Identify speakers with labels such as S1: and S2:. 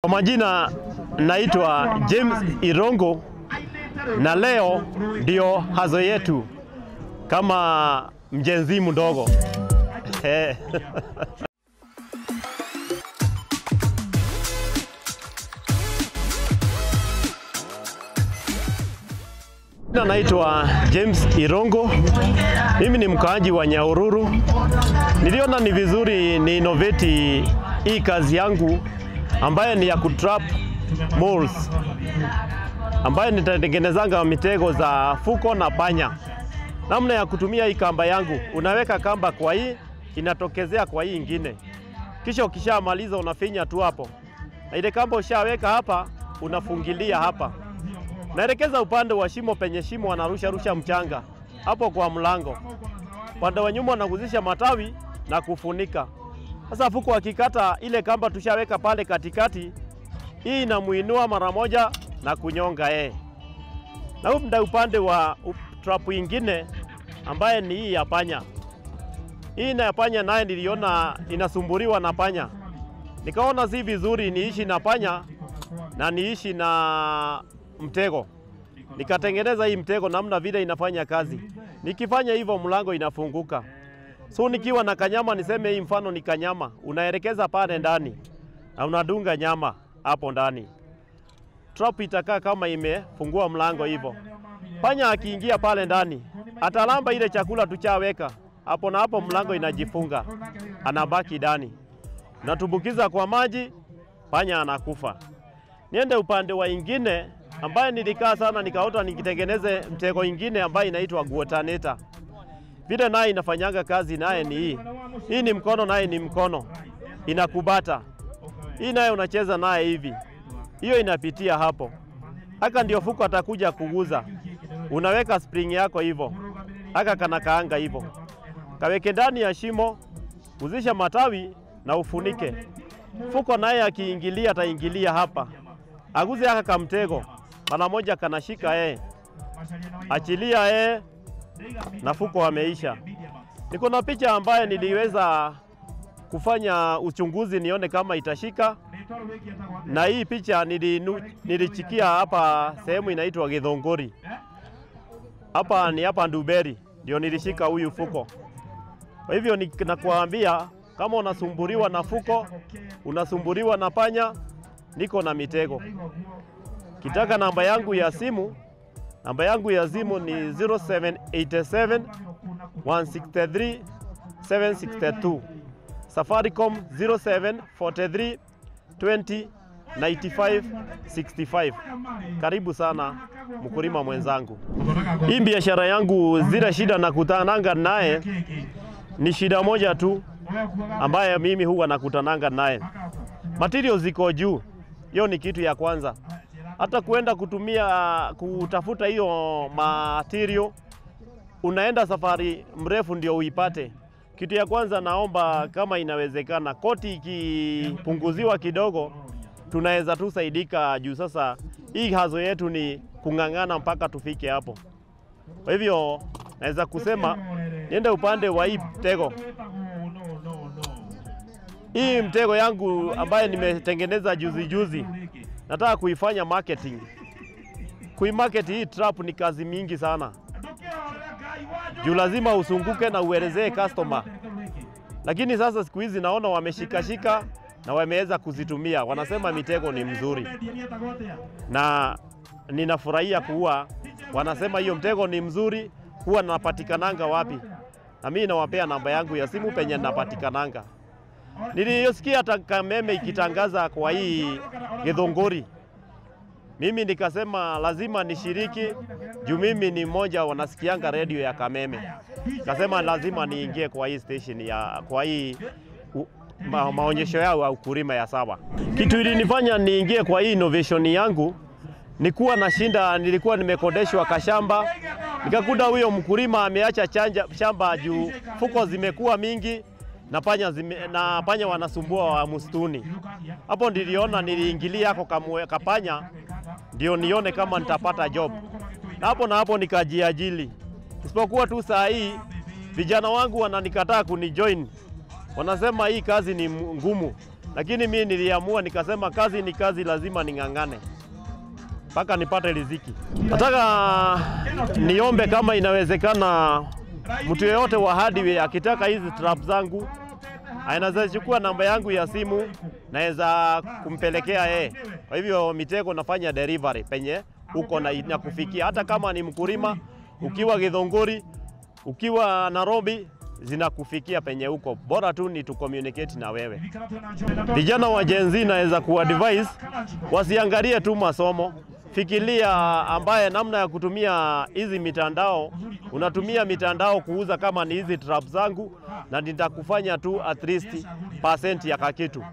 S1: Kwa majina naitwa James Irongo na leo ndio hazo yetu kama mjenzi mdogo. Naitwa James Irongo. Mimi ni mkaaji wa Nyahururu. Niliona ni vizuri ni innovate hii kazi yangu ambaye ni ya kutrap moles, ambaye nitatengenezanga mitego za fuko na panya. Namna ya kutumia hii kamba yangu, unaweka kamba kwa hii, inatokezea kwa hii ingine. Kisha ukishamaliza unafinya tu hapo. Na ile kamba ushaweka hapa, unafungilia hapa. Naelekeza upande wa shimo penye shimo wanarusha mchanga hapo kwa mlango. Upande wa nyuma wanaguzisha matawi na kufunika. Sasa fuko akikata ile kamba tushaweka pale katikati, hii inamuinua mara moja na kunyonga yeye. Na huko upande wa trap ingine ambaye ni hii ya panya. Hii na ya panya naye niliona inasumburiwa na panya. Nikaona si vizuri niishi na panya na niishi na mtego. Nikatengeneza hii mtego namna vile inafanya kazi. Nikifanya hivyo mlango inafunguka. So nikiwa na kanyama, niseme hii mfano ni kanyama, unaelekeza pale ndani na unadunga nyama hapo ndani. Trap itakaa kama imefungua mlango hivyo. Panya akiingia pale ndani, atalamba ile chakula tuchaweka. Hapo na hapo mlango inajifunga. Anabaki ndani. Natumbukiza kwa maji, panya anakufa. Niende upande wa ingine ambaye nilikaa sana nikaota nikitengeneze mtego ingine ambaye inaitwa guotaneta. Vile naye inafanyanga kazi naye ni hii. Hii ni mkono naye ni mkono. Inakubata. Hii naye unacheza naye hivi. Hiyo inapitia hapo. Haka ndio fuko atakuja kuguza. Unaweka spring yako hivyo. Haka kanakaanga hivyo. Kaweke ndani ya shimo, uzisha matawi na ufunike. Fuko naye akiingilia ataingilia hapa. Aguze haka kamtego. Mara moja kanashika yeye. Achilia yeye. Na fuko ameisha. Niko na picha ambaye niliweza kufanya uchunguzi nione kama itashika. Na hii picha nilichikia hapa sehemu inaitwa Githongori. Hapa ni hapa Nduberi ndio nilishika huyu fuko. Kwa hivyo nakuambia kama unasumburiwa na fuko, unasumburiwa na panya, niko na mitego. Kitaka namba yangu ya simu, namba yangu ya simu ni 0787 163 762. Safaricom 0743 20 95 65. Karibu sana mkulima mwenzangu. Hii biashara yangu zile shida nakutananga naye ni shida moja tu ambaye mimi huwa nakutananga naye. Materials ziko juu. Hiyo ni kitu ya kwanza. Hata kuenda kutafuta hiyo material, unaenda safari mrefu ndio uipate. Kitu ya kwanza naomba kama inawezekana, koti ikipunguziwa kidogo, tunaweza tu saidika juu sasa hii hazo yetu ni kungangana mpaka tufike hapo. Kwa hivyo naweza kusema niende upande wa hii mtego. Hii mtego yangu ambaye nimetengeneza juzi. Nataka kuifanya marketing. Kuimarket hii trap ni kazi mingi sana. Juu lazima usunguke na uelezee customer. Lakini sasa siku hizi naona wameshikashika na wameweza kuzitumia. Wanasema mitego ni mzuri. Na ninafurahia kuwa wanasema hiyo mtego ni mzuri, huwa napatikananga wapi. Na mimi nawapea namba yangu ya simu penye napatikananga. Nilisikia hata Kameme ikitangaza kwa hii Githongori. Mimi nikasema lazima nishiriki juu mimi ni mmoja wanasikianga radio ya Kameme. Nikasema lazima niingie kwa hii station kwa hii maonyesho yao au ukulima ya sawa. Kitu ilinifanya niingie kwa hii innovation yangu nikuwa na shinda, nilikuwa nimekodeshwa kashamba. Nikakuta huyo mkulima ameacha shamba juu fuko zimekuwa mingi na panya wanasumbua wa msituni. Hapo niliingilia yako kapanya ndio nione kama nitapata job. Na hapo nikajiajili. Isipokuwa tu saa hii vijana wangu wananikataa kunijoin. Wanasema hii kazi ni ngumu. lakini mimi niliamua nikasema kazi ni kazi, lazima ning'ang'ane mpaka nipate riziki. Nataka niombe kama inawezekana, mtu yeyote wa hardware akitaka hizi trap zangu anaweza chukua namba yangu ya simu, naweza kumpelekea yeye. Kwa hivyo mitego nafanya delivery penye uko na inakufikia, hata kama ni mkulima, ukiwa Githunguri, ukiwa Nairobi, zinakufikia penye uko, bora tu ni tu communicate na wewe. Vijana wa Gen Z naweza kuadvise wasiangalie tu masomo, fikiria ambaye namna ya kutumia hizi mitandao. Unatumia mitandao kuuza kama ni hizi trap zangu, na nitakufanya tu at least % ya kakitu.